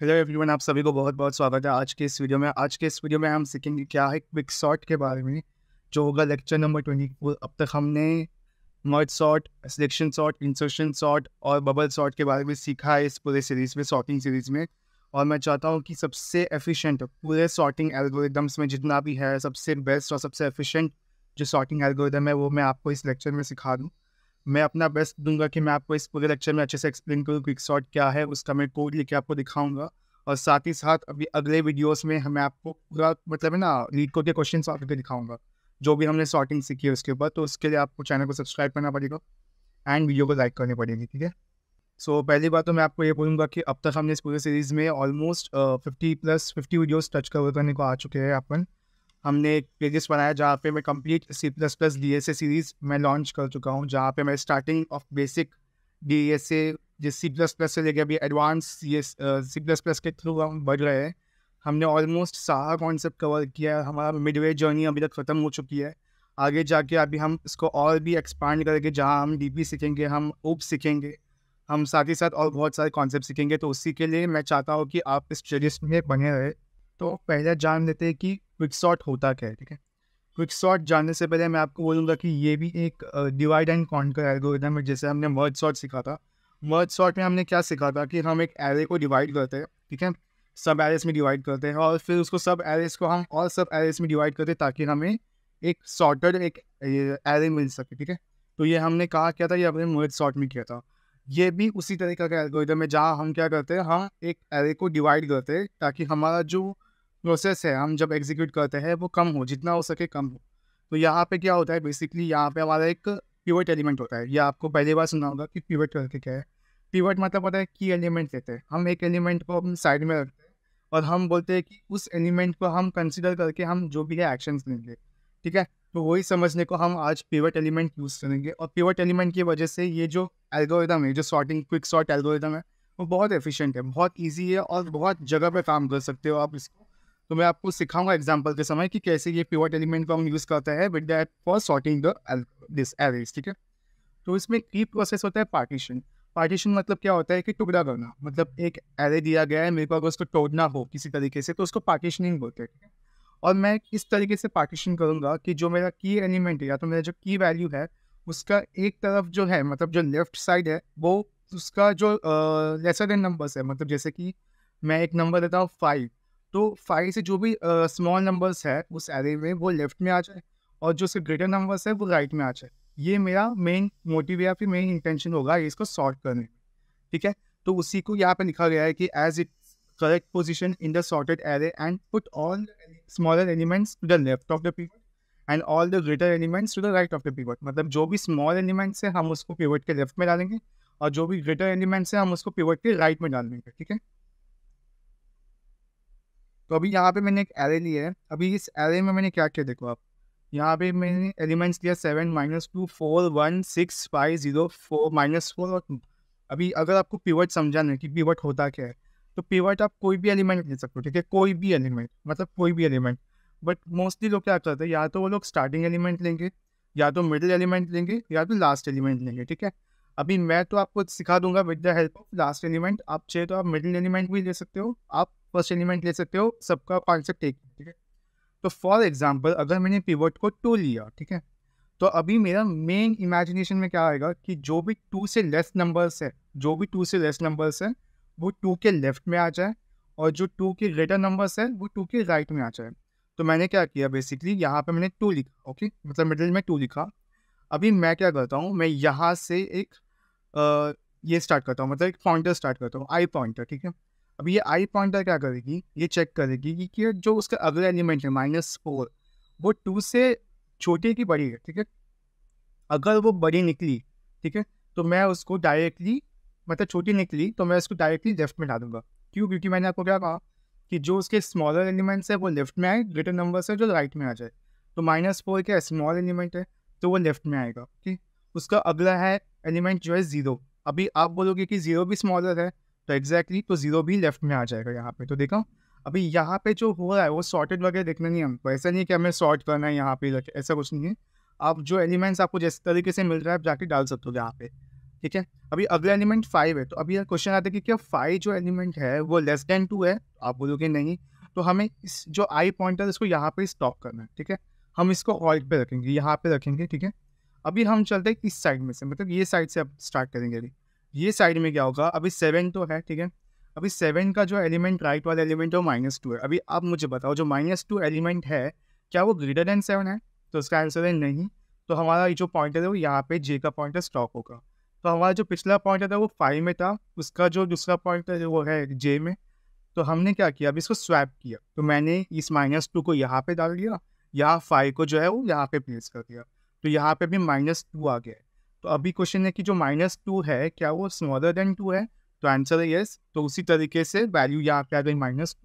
Hello everyone, आप सभी को बहुत बहुत स्वागत है आज के इस वीडियो में। हम सीखेंगे क्या है क्विक सॉर्ट के बारे में, जो होगा लेक्चर नंबर 24। अब तक हमने merge sort, selection sort, insertion sort और बबल सॉर्ट के बारे में सीखा है इस पूरे सीरीज़ में, सॉर्टिंग सीरीज़ में। और मैं चाहता हूँ कि सबसे एफिशिएंट पूरे सॉर्टिंग एल्गोरिदम्स में जितना भी है, सबसे बेस्ट और सबसे एफिशिएंट जो सॉर्टिंग एल्गोरिदम है वो मैं आपको इस लेक्चर में सिखा दूँ। मैं अपना बेस्ट दूंगा कि मैं आपको इस पूरे लेक्चर में अच्छे से एक्सप्लेन करूँ क्विक सॉर्ट क्या है, उसका मैं कोड लेके आपको दिखाऊंगा। और साथ ही साथ अभी अगले वीडियोस में मैं आपको पूरा मतलब है ना लीड कोड के क्वेश्चन सॉल्व करके दिखाऊंगा, जो भी हमने सॉर्टिंग सीखी है उसके ऊपर। तो उसके लिए आपको चैनल को सब्सक्राइब करना पड़ेगा एंड वीडियो को लाइक करनी पड़ेगी, ठीक है। सो पहली बात तो मैं आपको ये बोलूँगा कि अब तक हमने इस पूरे सीरीज़ में ऑलमोस्ट 50 वीडियोज़ टच कवर करने को आ चुके हैं अपन। हमने एक प्लेलिस्ट बनाया जहाँ पे मैं कंप्लीट C++ DSA सीरीज़ मैं लॉन्च कर चुका हूँ, जहाँ पे मैं स्टार्टिंग ऑफ बेसिक DSA जिस C++ से लेके अभी एडवांस C++ के थ्रू हम बढ़ रहे हैं। हमने ऑलमोस्ट सारा कॉन्सेप्ट कवर किया है, हमारा मिडवे जर्नी अभी तक ख़त्म हो चुकी है। आगे जाके अभी हम इसको और भी एक्सपांड करेंगे, जहाँ हम DP सीखेंगे, हम OOP सीखेंगे, हम साथ ही साथ और बहुत सारे कॉन्सेप्ट सीखेंगे। तो उसी के लिए मैं चाहता हूँ कि आप इस प्लेलिस्ट में बने रहे। तो पहले जान लेते हैं कि क्विक सॉर्ट होता क्या है, ठीक है। क्विक सॉर्ट जानने से पहले मैं आपको बोलूँगा कि ये भी एक डिवाइड एंड कॉन्कर एल्गोरिथम है। जैसे हमने मर्ज सॉर्ट सीखा था, मर्ज सॉर्ट में हमने क्या सीखा था कि हम एक एरे को डिवाइड करते हैं, ठीक है, सब एरेस में डिवाइड करते हैं, और फिर उसको सब एरेस को हम और सब एरेस में डिवाइड करते हैं ताकि हमें एक सॉर्टेड एक एरे मिल सके, ठीक है। तो ये हमने कहा क्या था, ये हमने मर्ज सॉर्ट में किया था। ये भी उसी तरीके का एल्गोरिथम है जहाँ हम क्या करते हैं, हम एक एरे को डिवाइड करते हैं ताकि हमारा जो प्रोसेस है हम जब एग्जीक्यूट करते हैं वो कम हो, जितना हो सके कम हो। तो यहाँ पे क्या होता है, बेसिकली यहाँ पे हमारा एक पिवट एलिमेंट होता है। ये आपको पहली बार सुना होगा कि पिवट करके क्या है। पिवट मतलब होता है की एलिमेंट लेते हैं हम, एक एलिमेंट को हम साइड में रखते हैं और हम बोलते हैं कि उस एलिमेंट को हम कंसिडर करके हम जो भी है एक्शंस लेंगे, ठीक है। तो वही समझने को हम आज पिवट एलिमेंट यूज़ करेंगे। और पिवट एलिमेंट की वजह से ये जो एल्गोरिदम है, जो सॉर्टिंग क्विक सॉर्ट एल्गोरिदम है, वो बहुत एफिशिएंट है, बहुत ईजी है और बहुत जगह पे काम कर सकते हो आप इसको। तो मैं आपको सिखाऊंगा एग्जांपल के समय कि कैसे ये पिवट एलिमेंट को हम यूज़ करते हैं with that for sorting the this arrays, ठीक है। तो इसमें की प्रोसेस होता है पार्टीशन। पार्टीशन मतलब क्या होता है कि टुकड़ा करना, मतलब एक एरे दिया गया है, मेरे को अगर उसको तोड़ना हो किसी तरीके से तो उसको पार्टीशनिंग बोलते हैं, ठीक है। और मैं इस तरीके से पार्टीशन करूँगा कि जो मेरा की एलिमेंट है या तो मेरा जो की वैल्यू है उसका एक तरफ जो है, मतलब जो लेफ्ट साइड है वो उसका जो लेसर देन नंबर्स है, मतलब जैसे कि मैं एक नंबर देता हूँ 5, तो 5 से जो भी स्मॉल नंबर्स है उस एरे में वो लेफ्ट में आ जाए और जो उसके ग्रेटर नंबर्स है वो राइट में आ जाए। ये मेरा मेन मोटिव या फिर मेन इंटेंशन होगा इसको सॉर्ट करने में, ठीक है। तो उसी को यहाँ पे लिखा गया है कि as it correct position in the sorted array and put all smaller elements to the left of the pivot and all the greater elements to the right of the pivot. मतलब जो भी स्मॉल एलिमेंट्स है हम उसको pivot के left में डालेंगे और जो भी ग्रेटर एलिमेंट्स है हम उसको पिवट के राइट में डाल देंगे, ठीक है। तो अभी यहाँ पे मैंने एक एरे लिया है। अभी इस एरे में मैंने क्या किया देखो आप, यहाँ पे मैंने एलिमेंट्स लिया 7 -2 4 1 6 5 0 4 -4 और 2। अभी अगर आपको पिवट समझाना है कि पिवट होता क्या है, तो पिवट आप कोई भी एलिमेंट ले सकते हो, ठीक है, कोई भी एलिमेंट, मतलब कोई भी एलिमेंट। बट मोस्टली लोग क्या करते हैं, या तो वो लोग स्टार्टिंग एलिमेंट लेंगे, या तो मिडिल एलिमेंट लेंगे, या तो लास्ट एलिमेंट लेंगे, ठीक है। अभी मैं तो आपको सिखा दूंगा with the help of last element. आप चाहे तो आप मिडिल एलिमेंट भी ले सकते हो, आप फर्स्ट एलिमेंट ले सकते हो, सबका कॉन्सेप्ट एक है, ठीक है। तो फॉर एग्जाम्पल अगर मैंने पिवट को 2 लिया, ठीक है, तो अभी मेरा मेन इमेजिनेशन में क्या आएगा कि जो भी 2 से लेस नंबर्स है, जो भी 2 से लेस नंबर्स है वो 2 के लेफ्ट में आ जाए और जो 2 के ग्रेटर नंबर्स है वो 2 के राइट में आ जाए। तो मैंने क्या किया, बेसिकली यहाँ पे मैंने 2 लिखा, ओके, मतलब मिडिल में 2 लिखा। अभी मैं क्या करता हूँ, मैं यहाँ से एक ये स्टार्ट करता हूँ, मतलब एक पॉइंटर स्टार्ट करता हूँ, आई पॉइंटर, ठीक है। अभी ये आई पॉइंटर क्या करेगी, ये चेक करेगी कि जो उसका अगला एलिमेंट है -4 वो 2 से छोटी की बड़ी है, ठीक है। अगर वो बड़ी निकली, ठीक है, तो मैं उसको डायरेक्टली, मतलब छोटी निकली तो मैं उसको डायरेक्टली लेफ्ट में डालूंगा। क्यों? क्योंकि मैंने आपको क्या कहा कि जो उसके स्मॉलर एलिमेंट्स है वो लेफ्ट में आए, ग्रेटर नंबर्स है जो राइट में आ जाए। तो -4 क्या स्मॉल एलिमेंट है तो वो लेफ्ट में आएगा, ठीक। उसका अगला है एलिमेंट जो है 0। अभी आप बोलोगे कि 0 भी स्मॉलर है, तो एग्जैक्टली तो 0 भी लेफ्ट में आ जाएगा यहाँ पे। तो देखो अभी यहाँ पे जो हो रहा है वो सॉर्टेड वगैरह देखना नहीं है हमको, ऐसा नहीं है कि हमें सॉर्ट करना है यहाँ पे, ऐसा कुछ नहीं है। आप जो एलिमेंट्स आपको जिस तरीके से मिल रहा है आप जाके डाल सकते हो यहाँ पे। ठीक है। अभी अगला एलिमेंट 5 है, तो अभी यह क्वेश्चन आता है कि क्या 5 जो एलिमेंट है वो लेस देन 2 है? आप बोलोगे नहीं, तो हमें इस जो आई पॉइंटर इसको यहाँ पे स्टॉप करना है, ठीक है। हम इसको हॉल्ट पे रखेंगे, यहाँ पे रखेंगे, ठीक है। अभी हम चलते हैं इस साइड में से, मतलब ये साइड से अब स्टार्ट करेंगे। अभी ये साइड में क्या होगा, अभी 7 तो है, ठीक है। अभी 7 का जो एलिमेंट राइट वाला एलिमेंट है वो -2 है। अभी आप मुझे बताओ जो -2 एलिमेंट है क्या वो ग्रेटर देन 7 है? तो इसका आंसर है नहीं। तो हमारा ये जो पॉइंटर है वो यहाँ पे जे का पॉइंटर स्टॉप होगा। तो हमारा जो पिछला पॉइंटर था वो 5 में था, उसका जो दूसरा पॉइंटर है वो है जे में। तो हमने क्या किया, अभी इसको स्वैप किया। तो मैंने इस -2 को यहाँ पे डाल दिया, यहाँ 5 को जो है वो यहाँ पे प्लेस कर दिया। तो यहाँ पे भी -2 आ गया है। तो अभी क्वेश्चन है कि जो -2 है क्या वो स्मॉलर देन 2 है? तो आंसर है यस। तो उसी तरीके से वैल्यू यहाँ पे आ गई -2,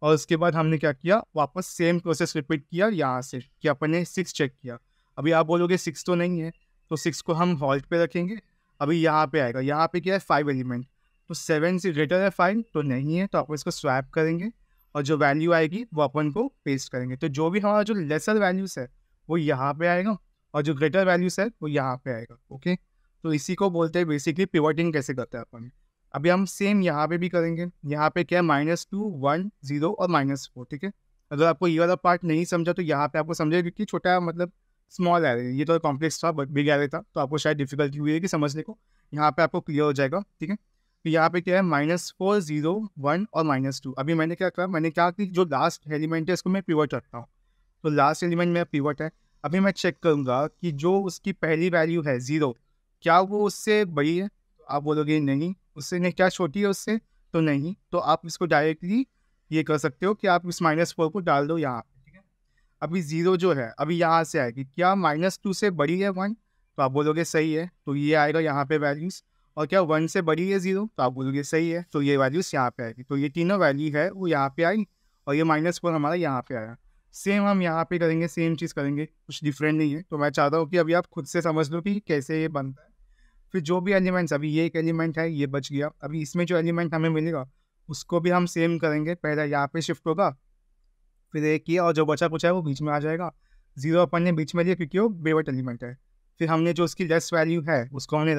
और उसके बाद हमने क्या किया, वापस सेम प्रोसेस रिपीट किया यहाँ से कि अपन ने 6 चेक किया। अभी आप बोलोगे 6 तो नहीं है, तो 6 को हम हॉल्ट पे रखेंगे। अभी यहाँ पे आएगा, यहाँ पे क्या है 5 एलिमेंट, तो 7 से ग्रेटर है 5 तो नहीं है, तो आप इसको स्वैप करेंगे और जो वैल्यू आएगी वो अपन को पेस्ट करेंगे। तो जो भी हमारा जो लेसर वैल्यूज़ है वो यहाँ पे आएगा और जो ग्रेटर वैल्यूज़ है वो यहाँ पे आएगा। ओके, तो इसी को बोलते हैं बेसिकली पिवटिंग कैसे करते हैं अपन। अभी हम सेम यहाँ पे भी करेंगे। यहाँ पे क्या है -2, 1, 0 और -4, ठीक है। अगर आपको ये वाला पार्ट नहीं समझा तो यहाँ पे आपको समझे, क्योंकि छोटा मतलब स्मॉल एरे, ये तो कॉम्प्लेक्स था बट बिग एरे था, तो आपको शायद डिफिकल्टी हुई है कि समझने को। यहाँ पे आपको क्लियर हो जाएगा, ठीक है। तो यहाँ पे क्या है -4, 0, 1 और -2। अभी मैंने क्या कहा, मैंने कहा कि जो लास्ट एलिमेंट है इसको मैं पिवट रखता हूँ, तो लास्ट एलिमेंट मेरा पिवट है। अभी मैं चेक करूँगा कि जो उसकी पहली वैल्यू है 0, क्या वो उससे बड़ी है? तो आप बोलोगे नहीं, उससे नहीं, क्या छोटी है उससे? तो नहीं। तो आप इसको डायरेक्टली ये कर सकते हो कि आप इस -4 को डाल दो यहाँ पे, ठीक है। अभी 0 जो है अभी यहाँ से आएगी, क्या -2 से बड़ी है 1? तो आप बोलोगे सही है, तो ये आएगा यहाँ पे वैल्यूज़। और क्या 1 से बड़ी है 0? तो आप बोलोगे सही है, तो ये वैल्यूज़ यहाँ पे आएगी। तो ये तीनों वैल्यू है वो यहाँ पे आई और ये -4 हमारा यहाँ पे आया। सेम हम यहाँ पे करेंगे, सेम चीज़ करेंगे, कुछ डिफरेंट नहीं है। तो मैं चाहता हूँ कि अभी आप खुद से समझ लो कि कैसे ये बनता है। फिर जो भी एलिमेंट्स, अभी ये एक एलिमेंट है, ये बच गया। अभी इसमें जो एलिमेंट हमें मिलेगा उसको भी हम सेम करेंगे। पहले यहाँ पे शिफ्ट होगा, फिर एक किया और जो बचा कुछ है वो बीच में आ जाएगा। 0 अपन ने बीच में लिया क्योंकि वो बेवट एलिमेंट है। फिर हमने जो उसकी लेस वैल्यू है उसको हमने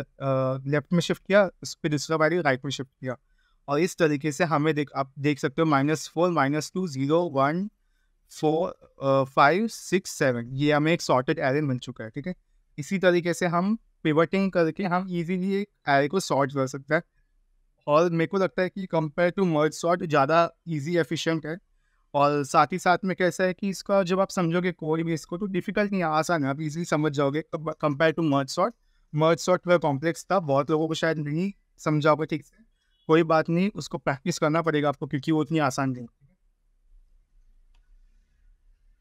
लेफ्ट में शिफ्ट किया, उस पर दूसरा वैल्यू राइट में शिफ्ट किया। और इस तरीके से हमें आप देख सकते हो -4, -2, 0, 1, 4, 5, 6, 7 ये हमें एक सॉर्टेड एरे मिल चुका है, ठीक है। इसी तरीके से हम पिवटिंग करके हम इजीली एक एरे को सॉर्ट कर सकते हैं। और मेरे को लगता है कि कंपेयर टू मर्ज सॉर्ट ज़्यादा इजी एफिशिएंट है। और साथ ही साथ में कैसा है कि इसका जब आप समझोगे कोड भी इसको, तो डिफिकल्ट नहीं है, आसान है, आप इजीली समझ जाओगे compare to merge sort. Merge sort वह कॉम्प्लेक्स था, बहुत लोगों को शायद नहीं समझा होगा ठीक से। कोई बात नहीं, उसको प्रैक्टिस करना पड़ेगा आपको क्योंकि वो इतनी आसान नहीं।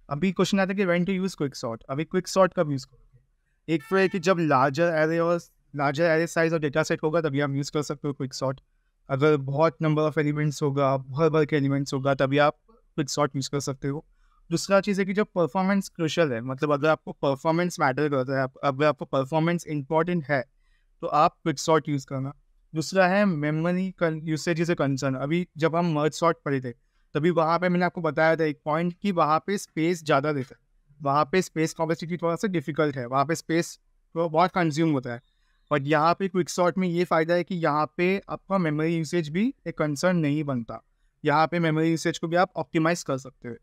अभी क्वेश्चन आता है कि when to use quick sort. अभी क्विक सॉर्ट कब यूज़ करोगे? एक तो है कि जब लार्जर एरे साइज और डेटा सेट होगा तभी आप यूज़ कर सकते हो क्विक सॉर्ट। अगर बहुत नंबर ऑफ एलिमेंट्स होगा, भर भर के एलिमेंट्स होगा, तभी आप क्विक सॉर्ट यूज़ कर सकते हो। दूसरा चीज़ है कि जब परफॉर्मेंस क्रूशियल है, मतलब अगर आपको परफॉर्मेंस मैटर करता है, अगर आपको परफॉर्मेंस इंपॉर्टेंट है, तो आप क्विक सॉर्ट यूज़ करना। दूसरा है मेमोरी यूसेज से कंसर्न। अभी जब हम मर्ज सॉर्ट पढ़े थे तभी वहाँ पे मैंने आपको बताया था एक पॉइंट कि वहाँ पे स्पेस ज़्यादा देता है, वहाँ पे स्पेस कॉम्प्लेक्सिटी थोड़ा सा डिफिकल्ट है, वहाँ पे स्पेस तो बहुत कंज्यूम होता है। बट यहाँ पे क्विक सॉर्ट में ये फ़ायदा है कि यहाँ पे आपका मेमोरी यूसेज भी एक कंसर्न नहीं बनता। यहाँ पे मेमोरी यूसेज को भी आप ऑप्टिमाइज़ कर सकते हो।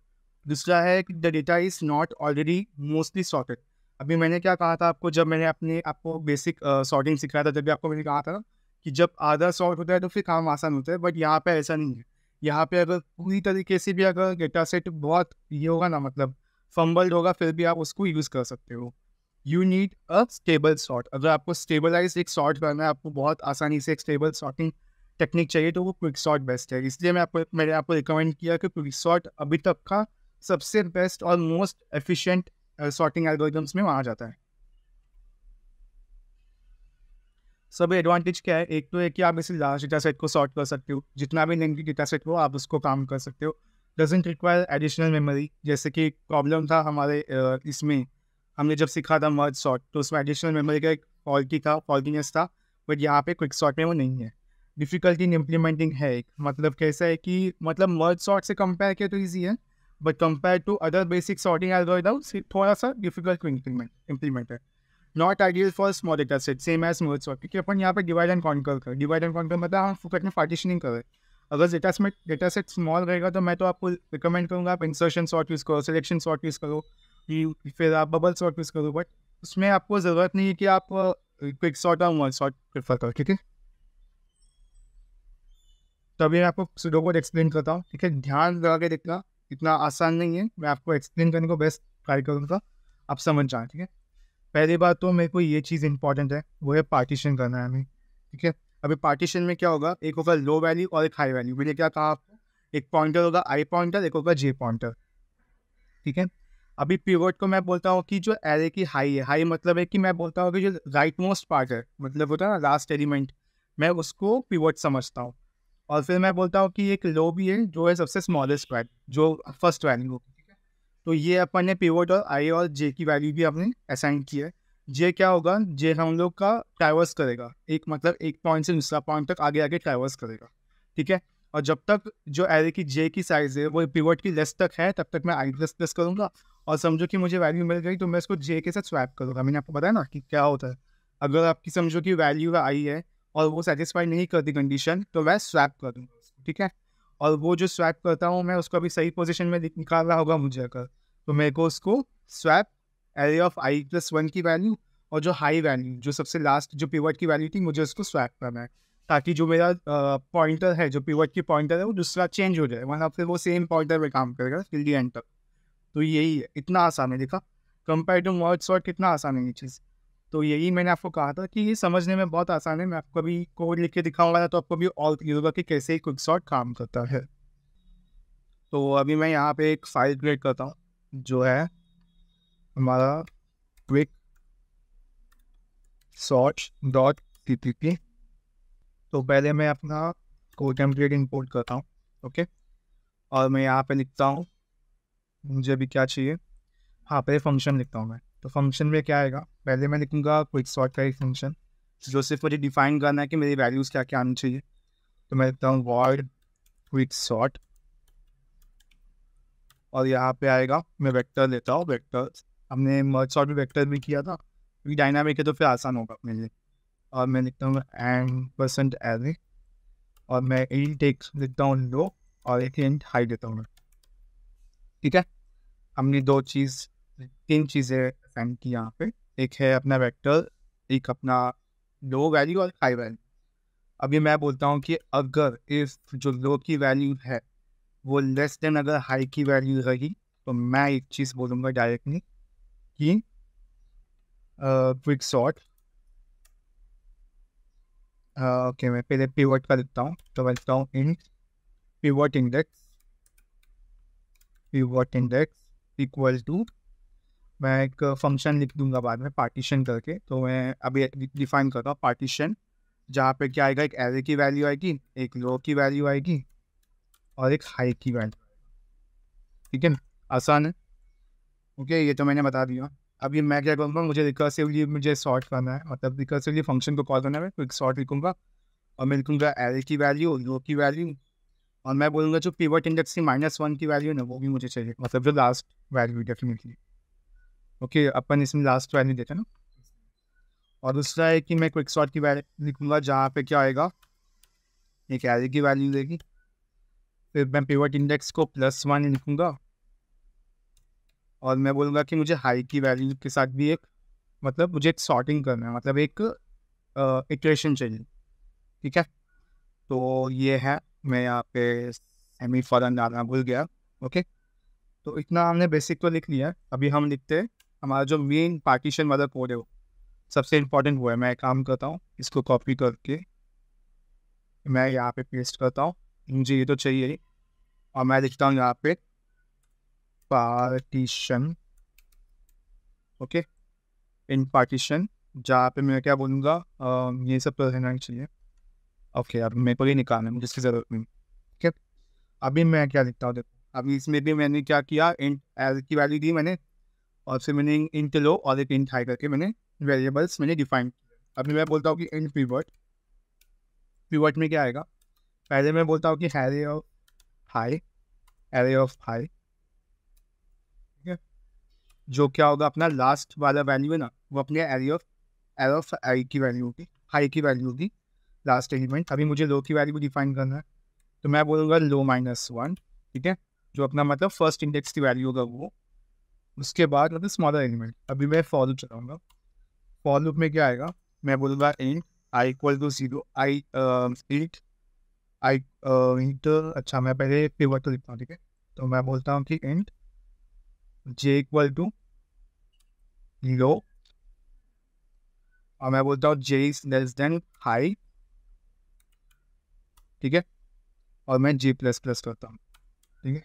दूसरा है कि the data is not already mostly sorted. अभी मैंने क्या कहा था आपको, जब मैंने आपको बेसिक सॉर्टिंग सिखाया था, तभी आपको मैंने कहा था कि जब आधा सॉर्ट होता है तो फिर काम आसान होता है, बट यहाँ पे ऐसा नहीं है। यहाँ पे अगर पूरी तरीके से भी अगर डेटा सेट बहुत ये होगा ना, मतलब फंबल्ड होगा, फिर भी आप उसको यूज़ कर सकते हो। You need a stable sort. अगर आपको स्टेबलाइज एक सॉर्ट करना है, आपको बहुत आसानी से एक स्टेबल सॉर्टिंग टेक्निक चाहिए, तो वो क्विक सॉर्ट बेस्ट है। इसलिए मैंने आपको रिकमेंड किया कि क्विक सॉर्ट अभी तक का सबसे बेस्ट और मोस्ट एफिशिएंट सॉर्टिंग एल्गोरिथम्स में माना जाता है। सब एडवांटेज क्या है, एक तो है कि आप इसे लार्ज डेटा सेट को सॉर्ट कर सकते हो, जितना भी लेंथी डेटा सेट हो आप उसको काम कर सकते हो। डजेंट रिक्वायर एडिशनल मेमोरी, जैसे कि प्रॉब्लम था हमारे इसमें हमने जब सीखा था मर्ज सॉर्ट, तो उसमें एडिशनल मेमोरी का एक फॉल्टीनेस था, बट यहाँ पे क्विक सॉर्ट में वो नहीं है। डिफिकल्टी इन इम्प्लीमेंटिंग है एक, मतलब कैसा है कि मतलब मर्ज सॉर्ट से कंपेयर किया तो ईजी है, but compare to other basic sorting algorithms थोड़ा सा डिफिकल्ट टू इम्प्लीमेंट है। Not ideal for small data set, same as merge sort, क्योंकि अपन यहाँ पे डिवाइड एंड कॉन्कर कर, डिवाइड एंड कॉन्कर मतलब हम फुकट में पार्टीशनिंग कर रहे हैं। अगर डेटा सेट स्मॉल रहेगा तो मैं तो आपको रिकमेंड करूँगा आप इंसर्शन सॉर्ट यूज़ करो, सिलेक्शन सॉर्ट यूज़ करो, फिर आप बबल सॉर्ट यूज़ करो, बट उसमें आपको ज़रूरत नहीं है कि आप क्विक सॉर्ट और मर्ज सॉर्ट प्रेफर करो, ठीक है। तो अभी मैं आपको सुडो कोड एक्सप्लेन करता हूँ, ठीक है, ध्यान लगा के देखना, इतना आसान नहीं है, मैं आपको एक्सप्लेन करने को बेस्ट ट्राई करूँगा, आप समझ जाएँ, ठीक है। पहली बात तो मेरे को ये चीज़ इंपॉर्टेंट है, वो है पार्टीशन करना है हमें, ठीक है। अभी पार्टीशन में क्या होगा, एक होगा लो वैल्यू और एक हाई वैल्यू। मैंने क्या कहा आपको, एक पॉइंटर होगा आई पॉइंटर, एक होगा जे पॉइंटर, ठीक है। अभी पिवट को मैं बोलता हूँ कि जो एरे की हाई है, हाई मतलब है कि मैं बोलता हूँ कि जो राइट मोस्ट पार्ट है, मतलब होता है ना लास्ट एलिमेंट, मैं उसको पिवट समझता हूँ। और फिर मैं बोलता हूँ कि एक लो भी है जो है सबसे स्मॉलेस्ट पार्ट, जो फर्स्ट वैल्यू होगी, ठीक है। तो ये अपन ने पिवट और आई और जे की वैल्यू भी आपने असाइन की है। जे क्या होगा, जे हम लोग का ट्रैवर्स करेगा, एक मतलब एक पॉइंट से दूसरा पॉइंट तक आगे आगे ट्रैवर्स करेगा, ठीक है। और जब तक जो एरे की जे की साइज है वो पिवट की लेस तक है, तब तक मैं आई प्लस प्लस करूँगा, और समझो कि मुझे वैल्यू मिल गई तो मैं इसको जे के साथ स्वैप करूँगा। मैंने आपको बताया ना कि क्या होता है, अगर आपकी समझो कि वैल्यू आई है और वो सेटिस्फाई नहीं करती कंडीशन, तो मैं स्वैप कर दूँगा उसको, ठीक है। और वो जो स्वैप करता हूँ मैं उसको अभी सही पोजीशन में निकालना होगा मुझे अगर, तो मेरे को उसको swap array of I plus 1 की वैल्यू और जो हाई वैल्यू जो सबसे लास्ट जो पिवट की वैल्यू थी मुझे उसको स्वैप करना है, ताकि जो मेरा पॉइंटर है, जो पिवट की पॉइंटर है, वो दूसरा चेंज हो जाए, वरना फिर वो सेम पॉइंटर में काम करेगा टिल द एंड तक। तो यही है, इतना आसान है, देखा कंपेयर टू मर्ज सॉर्ट कितना आसान है ये चीज़। तो यही मैंने आपको कहा था कि ये समझने में बहुत आसान है। मैं आपको अभी कोड लिख के दिखाऊंगा तो आपको भी और क्लियर होगा कि कैसे क्विक सॉर्ट काम करता है। तो अभी मैं यहाँ पे एक फाइल क्रिएट करता हूँ जो है हमारा क्विक सॉर्ट डॉट cpp। तो पहले मैं अपना कोड टेम्पलेट इंपोर्ट करता हूँ, ओके। और मैं यहाँ पे लिखता हूँ मुझे अभी क्या चाहिए, हाँ पहले फंक्शन लिखता हूँ मैं। तो फंक्शन में क्या आएगा, पहले मैं लिखूँगा क्विक सॉर्ट का एक फंक्शन जो सिर्फ मुझे डिफाइन करना है कि मेरी वैल्यूज़ क्या क्या आनी चाहिए। तो मैं लिखता हूँ वॉइड क्विक सॉर्ट, और यहाँ पे आएगा मैं वेक्टर लेता हूँ, वेक्टर हमने मर्ज सॉर्ट भी वेक्टर में किया था, क्योंकि डायनामिक है तो फिर आसान होगा अपने लिए। और मैं लिखता हूँ एंड परसेंट एरे, और मैं इंट एक लिखता हूँ लो और एक इंट हाई देता हूँ मैं, ठीक है। हमने तीन चीज़ें असाइन की यहाँ पे, एक है अपना वेक्टर, एक अपना लो वैल्यू और हाई वैल्यू। अभी मैं बोलता हूँ कि अगर इफ जो लो की वैल्यू है वो लेस देन अगर हाई की वैल्यू रही, तो मैं एक चीज़ बोलूँगा डायरेक्टली कि क्विक सॉर्ट, ओके मैं पहले पिवट का लिखता हूँ। तो मैं लिखता हूँ int pivot index equal to, मैं एक फंक्शन लिख दूंगा बाद में पार्टीशन करके। तो मैं अभी डिफाइन कर रहा हूँ पार्टीशन, जहाँ पे क्या आएगा, एक एरे की वैल्यू आएगी, एक लो की वैल्यू आएगी और एक हाई की वैल्यू, ठीक है। आसान है, ओके, ये तो मैंने बता दिया। अभी मैं क्या करूँगा, मुझे रिकर्सिवली मुझे सॉर्ट करना है, मतलब रिकर्सिवली फंक्शन को कॉल करना है, क्विक सॉर्ट लिखूंगा और मैं लिखूंगा एरे की वैल्यू, लो की वैल्यू, और मैं बोलूँगा जो पिवट इंडेक्स की -1 की वैल्यू है ना वो भी मुझे चाहिए, मतलब जो लास्ट वैल्यू डेफिनेटली, ओके। अपन इसमें लास्ट वैल्यू देते हैं ना। और दूसरा है कि मैं क्विक सॉर्ट की वैल्यू लिखूंगा जहाँ पे क्या आएगा, एक एरे की वैल्यू देगी, फिर मैं पिवट इंडेक्स को +1 लिखूंगा और मैं बोलूँगा कि मुझे हाई की वैल्यू के साथ भी एक, मतलब मुझे एक सॉर्टिंग करना है, मतलब एक इटरेशन चाहिए, ठीक है। तो ये है, मैं यहाँ पे सेमी फॉरन डालना भूल गया, ओके। तो इतना हमने बेसिक तो लिख लिया। अभी हम लिखते हैं हमारा जो मेन पार्टीशन वाला कोड है, वो सबसे इम्पोर्टेंट वो है। मैं एक काम करता हूँ, इसको कॉपी करके मैं यहाँ पे पेस्ट करता हूँ, मुझे ये तो चाहिए ही। और मैं लिखता हूँ यहाँ पे पार्टीशन, ओके, इन पार्टीशन, जहाँ पे मैं क्या बोलूँगा, ये सब तो रहना ही चाहिए, ओके। अब मेरे को ये निकालना है, मुझे इसकी ज़रूरत नहीं, ठीक है। अभी मैं क्या लिखता हूँ, देखो अभी इसमें भी मैंने क्या किया, इंट एल की वैल्यू दी मैंने, और फिर मैंने इंट लो और एक इंट हाई करके मैंने वेरिएबल्स मैंने डिफाइन किया। अभी मैं बोलता हूँ कि इंट पिवट में क्या आएगा, पहले मैं बोलता हूँ कि एरे ऑफ हाई, ठीक है। जो क्या होगा अपना लास्ट वाला वैल्यू है ना, वो अपने एरे ऑफ आई की वैल्यू होगी, हाई की वैल्यू होगी लास्ट एलिमेंट। अभी मुझे लो की वैल्यू को डिफाइन करना है, तो मैं बोलूँगा लो -1, ठीक है, जो अपना मतलब फर्स्ट इंडेक्स की वैल्यू होगा वो। उसके बाद मतलब स्मॉलर एलिमेंट। अभी मैं फॉर लूप चलाऊँगा। फॉर लूप में क्या आएगा, मैं बोलूँगा int I equal to 0, int अच्छा मैं पहले पिवट तो लिखता हूँ, ठीक है। तो मैं बोलता हूँ कि int J equal to low, और मैं बोलता हूँ जे इज लेस देन हाई, ठीक है, और मैं जे प्लस प्लस करता हूँ, ठीक है।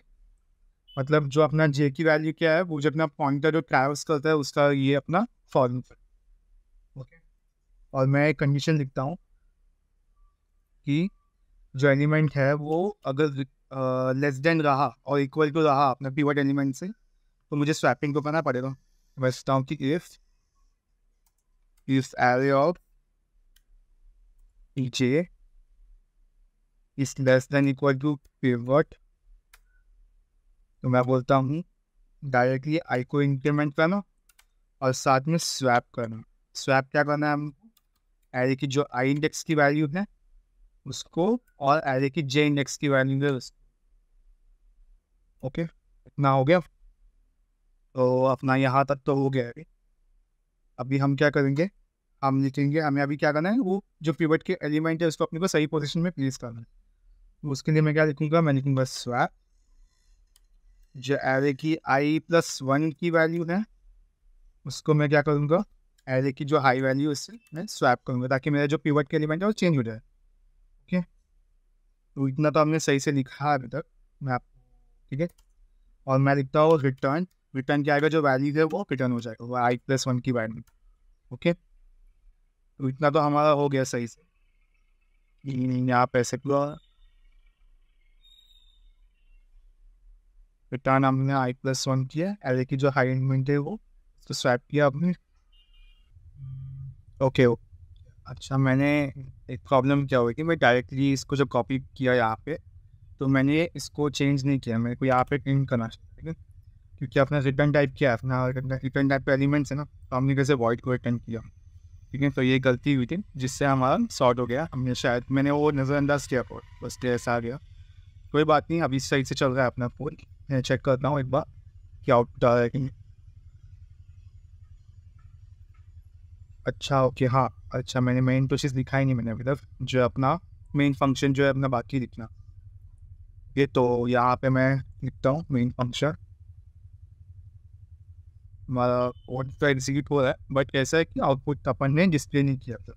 मतलब जो अपना जे की वैल्यू क्या है, वो जो अपना पॉइंटर जो ट्रैवर्स करता है उसका ये अपना फॉर लूप है, ओके। और मैं एक कंडीशन लिखता हूँ कि जो एलिमेंट है वो अगर लेस देन रहा और इक्वल टू रहा अपना पिवट एलिमेंट से, तो मुझे स्वैपिंग को करना पड़ेगा। मैं सोचता हूँ कि if array of J is less than equal to pivot, तो मैं बोलता हूँ डायरेक्टली आई को इंक्रीमेंट करना और साथ में स्वैप करना। स्वैप क्या करना है हमको, एरे की जो आई इंडेक्स की वैल्यू है उसको और एरे की जे इंडेक्स की वैल्यू है उसको, ओके। इतना हो गया, तो अपना यहाँ तक तो हो गया है। अभी हम क्या करेंगे, हम लिखेंगे हमें अभी क्या करना है, वो जो पिवट के एलिमेंट है उसको अपने को सही पोजीशन में प्लेस करना है। उसके लिए मैं क्या लिखूंगा, मैं लिखूंगा स्वैप जो एरे की i+1 की वैल्यू है उसको मैं क्या करूँगा, एरे की जो हाई वैल्यू उससे मैं स्वैप करूँगा, ताकि मेरा जो पिवट के एलिमेंट है वो चेंज हो जाए, ओके। तो इतना तो हमने सही से लिखा है अभी तक, मैं आप, ठीक है। और मैं लिखता हूँ रिटर्न, रिटर्न क्या आएगा, जो वैल्यू है वो रिटर्न हो जाएगा, वो i+1 की वैल्यू, ओके। तो इतना तो हमारा हो गया सही से। यहाँ पे ऐसे रिटर्न हमने i+1 किया, एरे की जो हाई एलिमेंट है वो तो स्वैप किया आपने, ओके। अच्छा मैंने एक प्रॉब्लम क्या हुई कि मैं डायरेक्टली इसको जब कॉपी किया यहाँ पे, तो मैंने इसको चेंज नहीं किया, मेरे को यहाँ पे प्रिंट करना चाहिए, ठीक है। क्योंकि अपना रिटर्न टाइप क्या है, अपना रिटर्न टाइप पे एलिमेंट्स है ना, तो हमने कैसे वॉइड को रिटर्न किया, ठीक है। तो ये गलती हुई थी जिससे हमारा शॉर्ट हो गया, हमने शायद मैंने वो नज़रअंदाज किया कोड, बस ऐसा आ गया। कोई बात नहीं, अभी सही से चल रहा है अपना फोन। मैं चेक करता हूँ एक बार क्या आउटपुट आ रहा है कि नहीं। अच्छा ओके, हाँ अच्छा मैंने मेन तो चीज़ दिखाई नहीं मैंने अभी तक, जो अपना मेन फंक्शन जो है अपना बाकी लिखना, ये तो यहाँ पे मैं लिखता हूँ मेन फंक्शन हमारा कोड तो एग्जीक्यूट हो रहा है, बट कैसा है कि आउटपुट अपन ने डिस्प्ले नहीं किया था,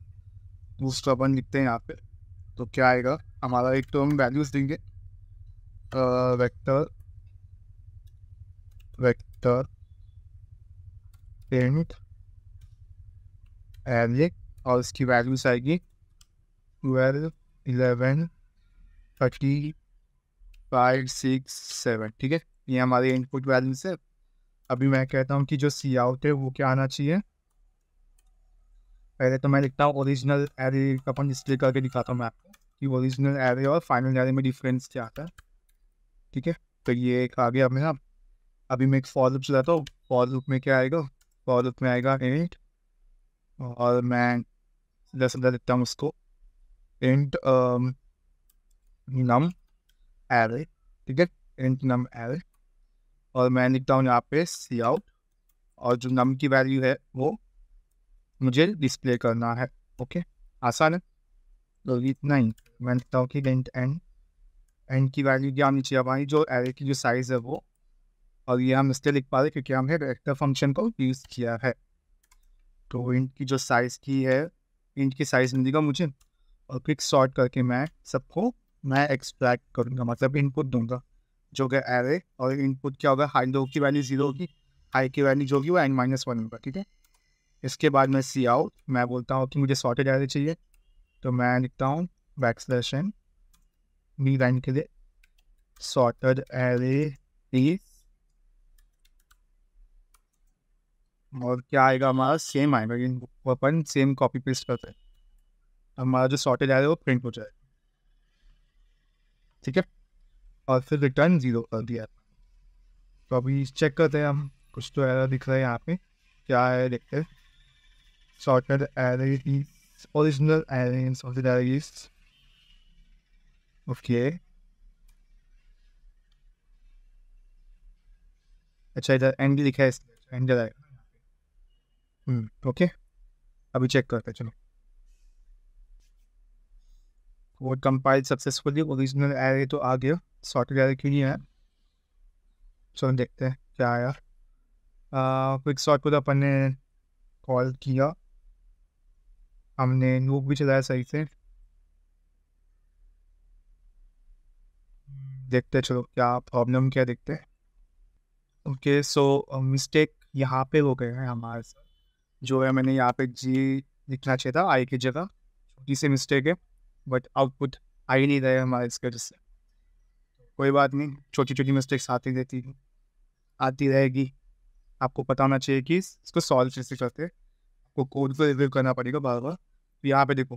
तो उसको अपन लिखते हैं यहाँ पे। तो क्या आएगा हमारा, एक तो हम वैल्यूज देंगे वेक्टर वेक्टर प्रिंट एरे, और उसकी वैल्यूज आएगी 12, 11, 35, 6, 7, ठीक है। ये हमारी इनपुट वैल्यूज है। अभी मैं कहता हूँ कि जो सी आउट है वो क्या आना चाहिए। पहले तो मैं लिखता हूँ ओरिजिनल एरे का, अपन डिस्प्ले करके दिखाता हूँ मैं आपको कि ओरिजिनल एरे और फाइनल एरे में डिफरेंस क्या आता है, ठीक है। तो ये एक आ गया मेरा। अभी मैं एक फॉर लूप चलाता हूँ। फॉर लूप में क्या आएगा, फॉर लूप में आएगा इंट, और मैं सीधा सीधा लिखता हूँ उसको इंट नम एरे, ठीक है, इंट नम एरे। और मैं लिखता हूँ यहाँ पे सी आउट, और जो नम की वैल्यू है वो मुझे डिस्प्ले करना है, ओके। आसान है, तो इतना ही। मैं लिखता हूँ कि इंट एन की वैल्यू क्या होनी चाहिए हमारी, जो एरे की जो साइज़ है वो। और ये हम इसलिए लिख पा रहे क्योंकि हमने वेक्टर फंक्शन को यूज़ किया है। तो इंट की जो साइज़ की है, इंट की साइज़ मिलेगा मुझे, और क्विक सॉर्ट करके मैं सबको मैं एक्सट्रैक्ट करूँगा, मतलब इनपुट दूंगा जो कि एरे, और इनपुट क्या होगा, हाई लो की वैल्यू 0 होगी, हाई की वैल्यू जो होगी वो n-1 होगा, ठीक है। इसके बाद मैं सी आउट, मैं बोलता हूँ कि मुझे सॉर्टेड एरे चाहिए, तो मैं लिखता हूँ बैकस्लैश n बी लाइन के लिए सॉर्टेड एरे इज, और क्या आएगा हमारा सेम आएगा, वो अपन सेम कॉपी पेस्ट करते हैं, हमारा जो सॉर्टेड एरे वो प्रिंट हो जाए, ठीक है। और फिर रिटर्न 0 कर दिया। तो अभी चेक करते हैं हम कुछ तो एरर दिख रहा है यहाँ पे, क्या है देखते हैं। Sorted array is original array in sorted array is okay. अच्छा इधर एंड लिखा है, एंड आएगा। ओके, अभी चेक करते हैं, चलो। Code compile successfully, original array तो आ गया, सॉर्टेड एरे क्यों नहीं आया? चलो देखते हैं क्या आया। क्विक सॉर्ट को तो अपन ने कॉल किया, हमने लूप भी चलाया सही से। देखते हैं, चलो क्या प्रॉब्लम क्या देखते हैं। ओके, सो मिस्टेक यहाँ पे हो गया है हमारे साथ, जो है मैंने यहाँ पे जी लिखना चाहिए था आई की जगह, छोटी सी मिस्टेक है, बट आउटपुट आ ही नहीं रहा है हमारे इसके वजह से। कोई बात नहीं, छोटी छोटी मिस्टेक्स आती रहेगी। आपको पता होना चाहिए कि इसको सॉल्व कैसे करते हैं, आपको कोड को रिव्यू करना पड़ेगा बार बार। तो यहाँ पे देखो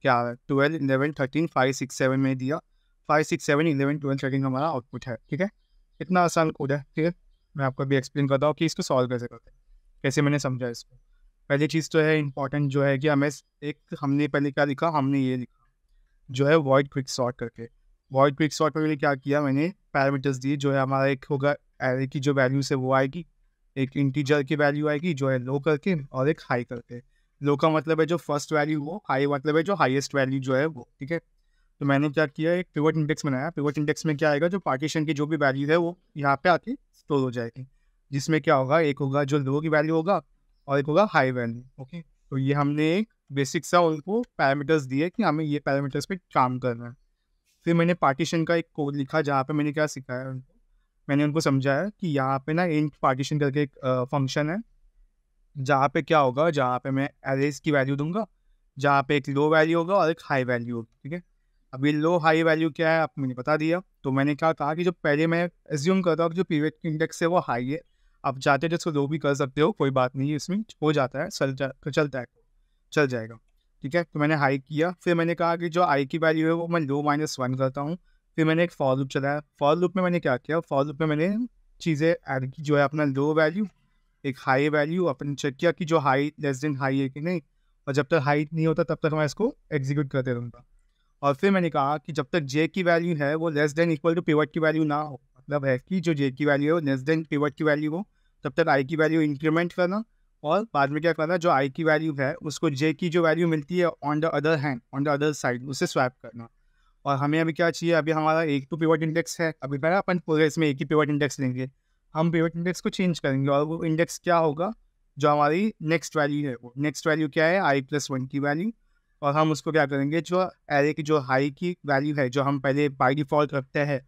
क्या है, 12 11 13 5 6 7 में दिया, 5 6 7 11 12 13 हमारा आउटपुट है। ठीक है, इतना आसान कोड है। ठीक है, मैं आपको अभी एक्सप्लेन करता हूँ कि इसको सॉल्व कैसे करते हैं, कैसे मैंने समझा इसको। पहली चीज़ तो है इंपॉर्टेंट, जो है कि हमने पहले क्या लिखा, हमने ये लिखा जो है वॉइड क्विक सॉर्ट करके। वॉइड क्विक सॉर्ट में क्या किया, मैंने पैरामीटर्स दिए, जो है हमारा एक होगा एरे की जो वैल्यूज है वो आएगी, एक इंटीजर की वैल्यू आएगी जो है लो करके, और एक हाई करके। लो का मतलब है जो फर्स्ट वैल्यू हो, हाई मतलब है जो हाईएस्ट वैल्यू जो है वो। ठीक है, तो मैंने क्या किया, एक पिवट इंडेक्स बनाया। पिवट इंडेक्स में क्या आएगा, जो पार्टीशन की जो भी वैल्यू है वो यहाँ पे आके स्टोर हो जाएगी, जिसमें क्या होगा, एक होगा जो लो की वैल्यू होगा और एक होगा हाई वैल्यू। ओके, तो ये हमने एक बेसिक सा उनको पैरामीटर्स दिए कि हमें ये पैरामीटर्स पे काम करना है। फिर मैंने पार्टीशन का एक कोड लिखा, जहाँ पे मैंने क्या सिखाया उनको, मैंने उनको समझाया कि यहाँ पे ना इंट पार्टीशन करके एक फंक्शन है, जहाँ पे क्या होगा, जहाँ पे मैं एरेज की वैल्यू दूंगा, जहाँ पे एक लो वैल्यू होगा और एक हाई वैल्यू होगी। ठीक है, अभी लो हाई वैल्यू क्या है आपको मैंने बता दिया। तो मैंने क्या कहा कि जो पहले मैं एज्यूम करता हूँ कि जो पीरियड इंडेक्स है वो हाई है, आप चाहते हो तो इसको लो भी कर सकते हो, कोई बात नहीं है, इसमें हो जाता है, चल जाएगा। ठीक है, तो मैंने हाई किया, फिर मैंने कहा कि जो आई की वैल्यू है वो मैं लो -1 करता हूँ। फिर मैंने एक फॉर लूप चलाया, फॉर लूप में मैंने क्या किया, फॉर लूप में मैंने चीज़ें ऐड की, जो है अपना लो वैल्यू, एक हाई वैल्यू, अपन चेक किया कि जो हाई लेस देन हाई है कि नहीं, और जब तक हाई नहीं होता तब तक मैं इसको एग्जीक्यूट करते रहूँगा। और फिर मैंने कहा कि जब तक जे की वैल्यू है वो less than equal to pivot की वैल्यू ना हो, मतलब है कि जो जे की वैल्यू है वो लेस देन पिवट की वैल्यू हो, तब तक आई की वैल्यू इंक्रीमेंट करना, और बाद में क्या करना, जो आई की वैल्यू है उसको जे की जो वैल्यू मिलती है on the other hand, on the other side, उससे स्वैप करना। और हमें अभी क्या चाहिए, अभी हमारा एक तो पिवट इंडेक्स है, अभी पहले अपन पूरे इसमें एक ही पिवट इंडेक्स लेंगे, हम पिवट इंडेक्स को चेंज करेंगे, और वो इंडेक्स क्या होगा, जो हमारी नेक्स्ट वैल्यू है, वो नेक्स्ट वैल्यू क्या है, i+1 की वैल्यू। और हम उसको क्या करेंगे, जो एरे की जो हाई की वैल्यू है, जो हम पहले बाई डिफ़ॉल्ट रखते हैं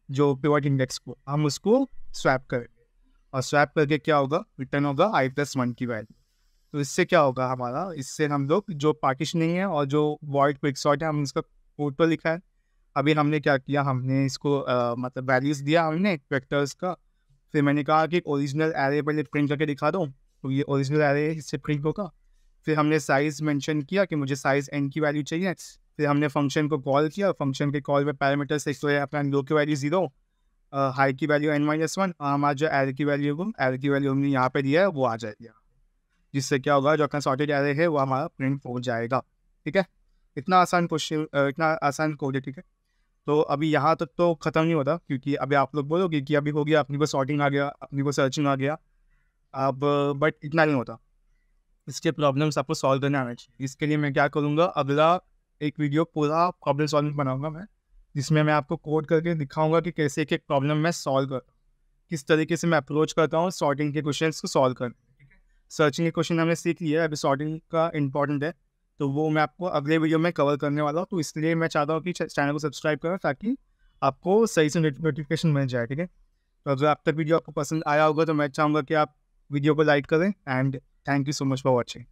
जो पिवट इंडेक्स को, हम उसको स्वैप करेंगे, और स्वैप करके क्या होगा, रिटर्न होगा i+1 की वैल्यू। तो इससे क्या होगा हमारा, इससे हम लोग जो पार्टीशनिंग है और जो वॉइड क्विक सॉर्ट है, हम इसका कोड पर लिखा है। अभी हमने क्या किया, हमने इसको मतलब वैल्यूज़ दिया हमने वेक्टर्स का। फिर मैंने कहा कि ओरिजिनल एरे पहले प्रिंट करके दिखा दो, तो ये ओरिजिनल एरे इससे प्रिंट होगा। फिर हमने साइज़ मेंशन किया कि मुझे साइज़ n की वैल्यू चाहिए। फिर हमने फंक्शन को कॉल किया, फंक्शन के कॉल में पैरामीटर्स एक तो है अपना लो की वैल्यू 0, हाई की वैल्यू n-1, और हमारा जो एरे की वैल्यू है, एरे की वैल्यू हमने यहाँ पे दिया है वो आ जाएगी, जिससे क्या होगा, जो अपना सॉर्टेड एरे है वो हमारा प्रिंट हो जाएगा। ठीक है, इतना आसान क्वेश्चन, इतना आसान कोड है। ठीक है, तो अभी यहाँ तक तो ख़त्म नहीं होता, क्योंकि अभी आप लोग बोलोगे कि अभी हो गया, अपनी को सॉर्टिंग आ गया, अपनी को सर्चिंग आ गया, अब बट इतना नहीं होता, इसके प्रॉब्लम्स आपको सॉल्व करने आना चाहिए। इसके लिए मैं क्या करूँगा, अगला एक वीडियो पूरा प्रॉब्लम सॉल्विंग बनाऊँगा मैं, जिसमें मैं आपको कोड करके दिखाऊँगा कि कैसे एक एक प्रॉब्लम मैं सॉल्व करता हूँ, किस तरीके से मैं अप्रोच करता हूँ सॉर्टिंग के क्वेश्चन को सॉल्व करने। सर्चिंग के क्वेश्चन हमने सीख लिया है, अभी सॉर्टिंग का इंपॉर्टेंट है, तो वो मैं आपको अगले वीडियो में कवर करने वाला हूँ। तो इसलिए मैं चाहता हूँ कि चैनल को सब्सक्राइब करें, ताकि आपको सही से नोटिफिकेशन मिल जाए। ठीक है, तो अगर अब तक वीडियो आपको पसंद आया होगा तो मैं चाहूँगा कि आप वीडियो को लाइक करें, and thank you so much for watching.